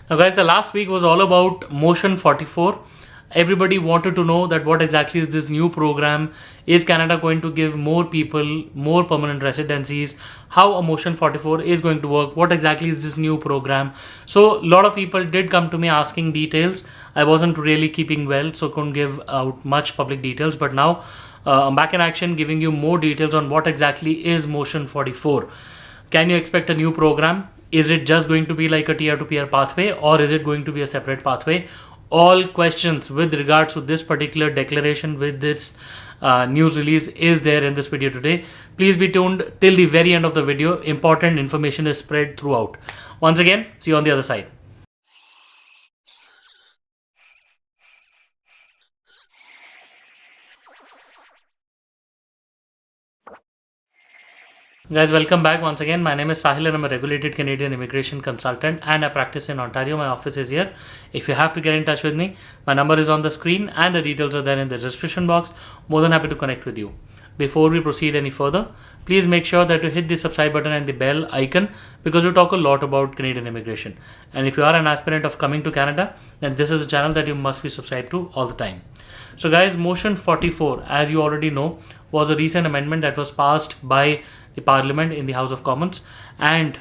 Now guys, the last week was all about Motion 44. Everybody wanted to know that what exactly is this new program? Is Canada going to give more people more permanent residencies? How a Motion 44 is going to work? What exactly is this new program? So a lot of people did come to me asking details. I wasn't really keeping well, so couldn't give out much public details. But now I'm back in action, giving you more details on what exactly is Motion 44. Can you expect a new program? Is it just going to be like a tier to peer pathway, or is it going to be a separate pathway? All questions with regards to this particular declaration with this news release is there in this video today. Please be tuned till the very end of the video. Important information is spread throughout. Once again, see you on the other side. Guys, welcome back once again. My name is Sahil and I'm a regulated Canadian immigration consultant and I practice in Ontario. My office is here. If you have to get in touch with me, my number is on the screen and the details are there in the description box. More than happy to connect with you. Before we proceed any further, please make sure that you hit the subscribe button and the bell icon because we talk a lot about Canadian immigration. And if you are an aspirant of coming to Canada, then this is a channel that you must be subscribed to all the time. So guys, Motion 44, as you already know, was a recent amendment that was passed by the Parliament in the House of Commons, and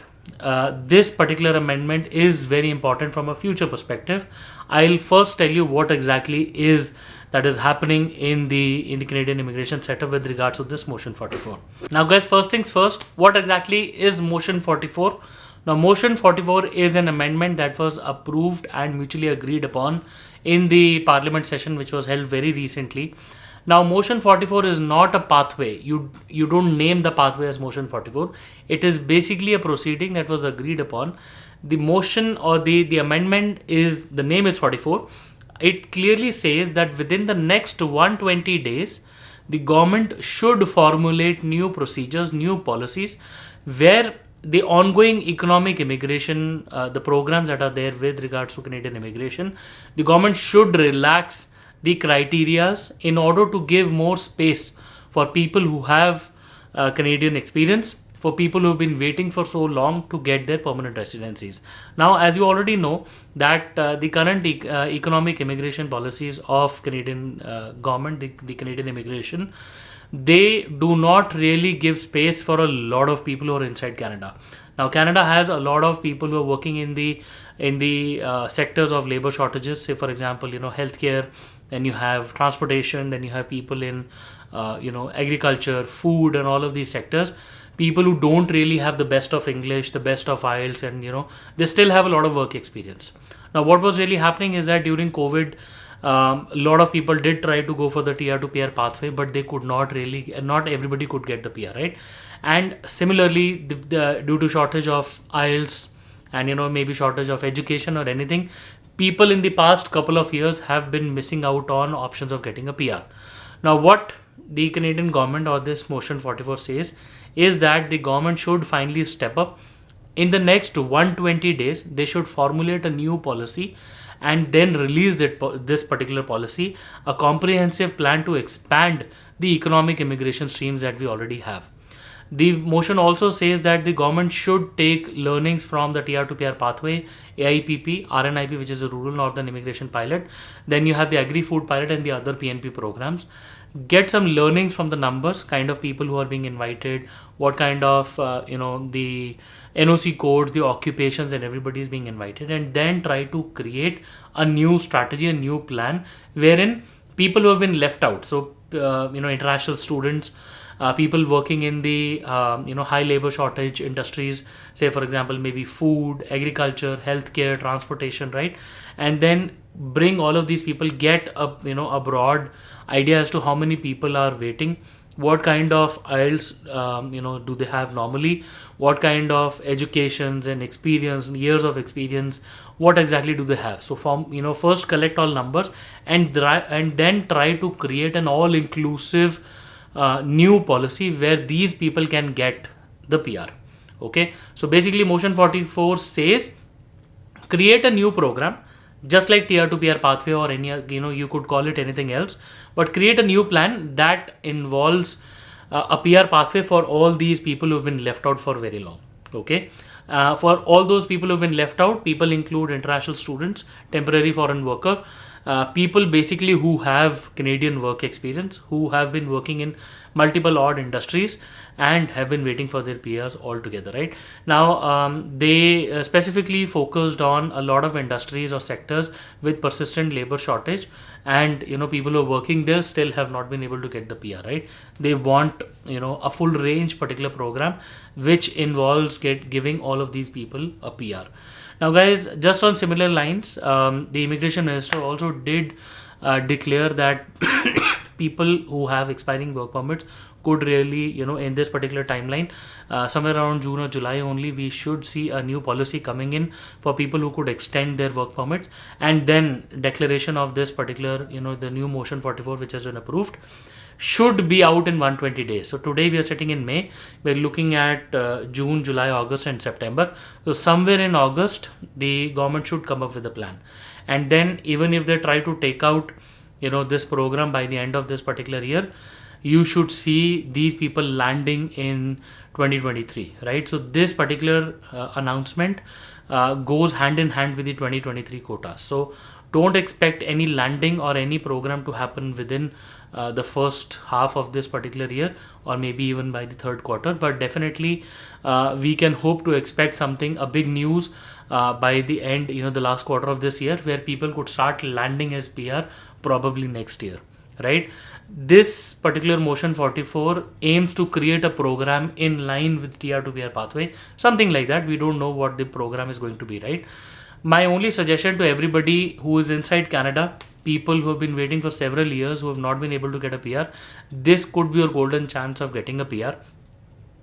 this particular amendment is very important from a future perspective. I'll first tell you what exactly is that is happening in the Canadian immigration setup with regards to this Motion 44. Now guys, first things first, what exactly is Motion 44? Now Motion 44 is an amendment that was approved and mutually agreed upon in the Parliament session which was held very recently. Now Motion 44 is not a pathway. You don't name the pathway as Motion 44. It is basically a proceeding that was agreed upon. The motion or the amendment is, the name is 44. It clearly says that within the next 120 days, the government should formulate new procedures, new policies where the ongoing economic immigration, the programs that are there with regards to Canadian immigration, the government should relax the criterias in order to give more space for people who have Canadian experience, for people who have been waiting for so long to get their permanent residencies. Now, as you already know, that the current economic immigration policies of Canadian government, the Canadian immigration, they do not really give space for a lot of people who are inside Canada. Now, Canada has a lot of people who are working in the sectors of labor shortages. Say, for example, healthcare. Then you have transportation. Then you have people in, agriculture, food, and all of these sectors. People who don't really have the best of English, the best of IELTS, and they still have a lot of work experience. Now, what was really happening is that during COVID, a lot of people did try to go for the TR to PR pathway, but they could not really, not everybody could get the PR, right? And similarly, due to shortage of IELTS and maybe shortage of education or anything, people in the past couple of years have been missing out on options of getting a PR. Now, what the Canadian government or this Motion 44 says is that the government should finally step up. In the next 120 days, they should formulate a new policy and then release this particular policy, a comprehensive plan to expand the economic immigration streams that we already have. The motion also says that the government should take learnings from the TR to PR pathway, AIPP, RNIP, which is a Rural Northern Immigration Pilot. Then you have the Agri-Food Pilot and the other PNP programs. Get some learnings from the numbers, kind of people who are being invited, what kind of, the NOC codes, the occupations, and everybody is being invited. And then try to create a new strategy, a new plan, wherein people who have been left out, so, international students, people working in the high labor shortage industries, say for example maybe food, agriculture, healthcare, transportation, right? And then bring all of these people, get a broad idea as to how many people are waiting, what kind of IELTS do they have normally, what kind of educations and experience, years of experience, what exactly do they have. So first collect all numbers and then try to create an all-inclusive new policy where these people can get the PR. Okay, so basically Motion 44 says create a new program just like TR to PR pathway or any, you could call it anything else, but create a new plan that involves a PR pathway for all these people who've been left out for very long. Okay, For all those people who have been left out, people include international students, temporary foreign worker, people basically who have Canadian work experience, who have been working in multiple odd industries and have been waiting for their PRs altogether, right? Now, they specifically focused on a lot of industries or sectors with persistent labor shortage, and people who are working there still have not been able to get the PR, right? They want a full range particular program which involves giving all of these people a PR. Now, guys, just on similar lines, the immigration minister also did declare that people who have expiring work permits could really, in this particular timeline, somewhere around June or July only, we should see a new policy coming in for people who could extend their work permits, and then declaration of this particular, the new motion 44 which has been approved should be out in 120 days. So today we are sitting in May, we're looking at June, July, August and September. So somewhere in August, the government should come up with a plan. And then even if they try to take out, this program by the end of this particular year, you should see these people landing in 2023, right? So this particular announcement goes hand in hand with the 2023 quotas. So don't expect any landing or any program to happen within the first half of this particular year, or maybe even by the third quarter, but definitely we can hope to expect something, a big news by the end, the last quarter of this year, where people could start landing as PR probably next year, right? This particular motion 44 aims to create a program in line with TR to PR pathway, something like that. We don't know what the program is going to be, right? My only suggestion to everybody who is inside Canada, people who have been waiting for several years, who have not been able to get a PR, this could be your golden chance of getting a PR.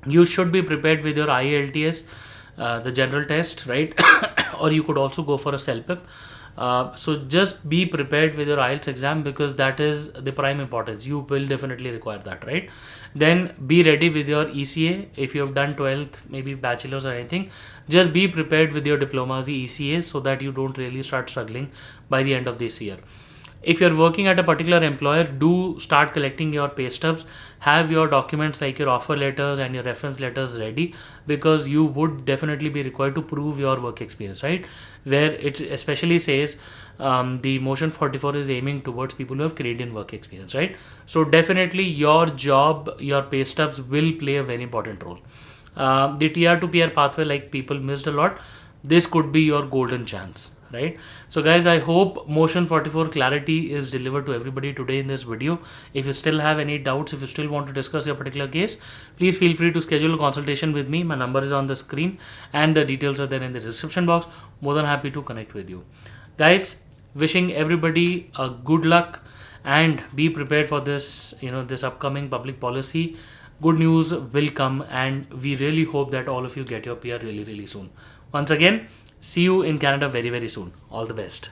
You should be prepared with your IELTS, the general test, right? Or you could also go for a CELPIP. So just be prepared with your IELTS exam, because that is the prime importance. You will definitely require that, right? Then be ready with your ECA. If you have done 12th, maybe bachelor's or anything, just be prepared with your diplomas, the ECAs, so that you don't really start struggling by the end of this year. If you're working at a particular employer, do start collecting your pay stubs. Have your documents like your offer letters and your reference letters ready, because you would definitely be required to prove your work experience, right? Where it especially says the motion 44 is aiming towards people who have Canadian work experience, right? So definitely your job, your pay stubs will play a very important role. The TR to PR pathway, like people missed a lot, this could be your golden chance, right? So guys, I hope motion 44 clarity is delivered to everybody today in this video. If you still have any doubts, if you still want to discuss your particular case, please feel free to schedule a consultation with me. My number is on the screen and the details are there in the description box. More than happy to connect with you. Guys, wishing everybody a good luck and be prepared for this, this upcoming public policy. Good news will come, and we really hope that all of you get your PR really, really soon. Once again, see you in Canada very, very soon. All the best.